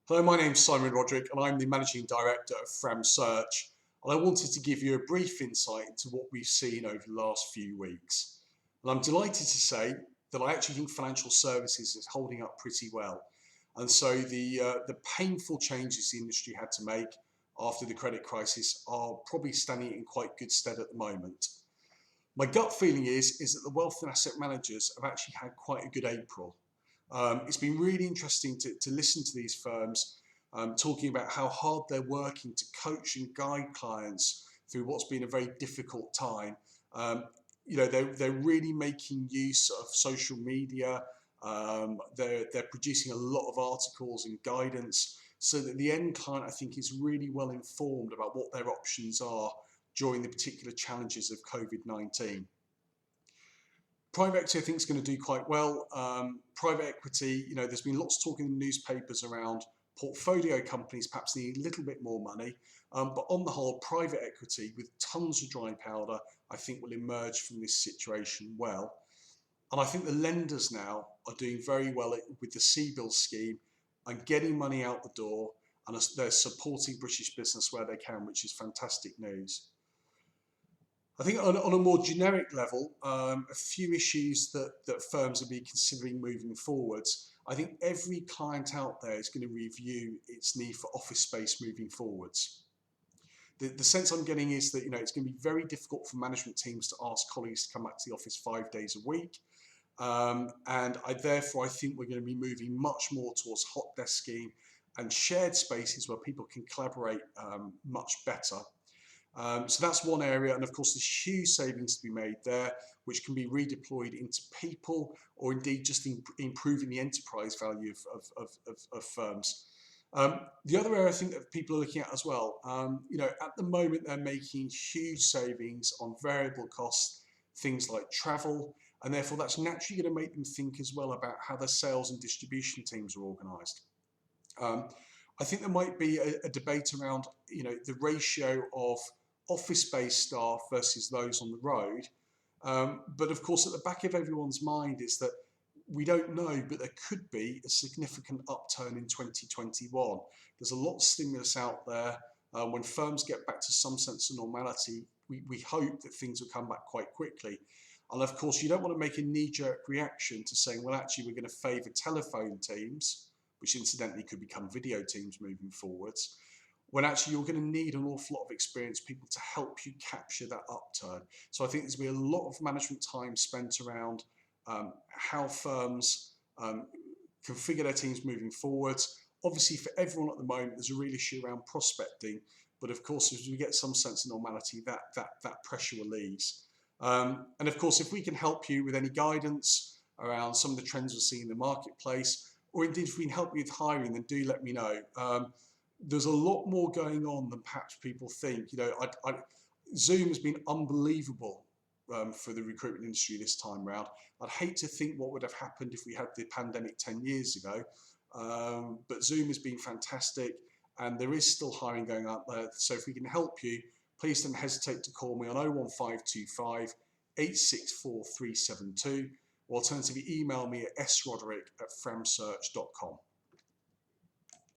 Hello, my name's Simon Roderick and I'm the Managing Director of Search. And I wanted to give you a brief insight into what we've seen over the last few weeks. And I'm delighted to say that I actually think financial services is holding up pretty well. And so the painful changes the industry had to make after the credit crisis are probably standing in quite good stead at the moment. My gut feeling is that the wealth and asset managers have actually had quite a good April. It's been really interesting to listen to these firms talking about how hard they're working to coach and guide clients through what's been a very difficult time. They're really making use of social media. They're producing a lot of articles and guidance so that the end client, I think, is really well informed about what their options are during the particular challenges of COVID-19. Private equity, I think, is going to do quite well. Private equity, there's been lots of talk in the newspapers around portfolio companies perhaps needing a little bit more money. But on the whole, private equity with tons of dry powder, I think will emerge from this situation well. And I think the lenders now are doing very well with the C-bill scheme and getting money out the door, and they're supporting British business where they can, which is fantastic news. I think on a more generic level, a few issues that firms will be considering moving forwards. I think every client out there is going to review its need for office space moving forwards. The sense I'm getting is that it's going to be very difficult for management teams to ask colleagues to come back to the office 5 days a week. Therefore, I think we're going to be moving much more towards hot desking and shared spaces where people can collaborate much better. So that's one area, and of course there's huge savings to be made there, which can be redeployed into people or indeed just improving the enterprise value of firms. The other area I think that people are looking at as well, at the moment they're making huge savings on variable costs, things like travel, and therefore that's naturally going to make them think as well about how their sales and distribution teams are organised. I think there might be a debate around the ratio of office-based staff versus those on the road. But of course, at the back of everyone's mind is that we don't know, but there could be a significant upturn in 2021. There's a lot of stimulus out there. When firms get back to some sense of normality, we hope that things will come back quite quickly. And of course, you don't want to make a knee-jerk reaction to saying, well, actually, we're going to favour telephone teams, which incidentally could become video teams moving forwards, when actually you're going to need an awful lot of experienced people to help you capture that upturn. So I think there's going to be a lot of management time spent around how firms configure their teams moving forwards. Obviously, for everyone at the moment, there's a real issue around prospecting. But of course, as we get some sense of normality, that pressure will ease. And of course, if we can help you with any guidance around some of the trends we're seeing in the marketplace, or indeed if we can help you with hiring, then do let me know. There's a lot more going on than perhaps people think. Zoom has been unbelievable for the recruitment industry this time round. I'd hate to think what would have happened if we had the pandemic 10 years ago, but Zoom has been fantastic and there is still hiring going out there. So if we can help you, please don't hesitate to call me on 01525 864 372, or alternatively email me at sroderick@framsearch.com.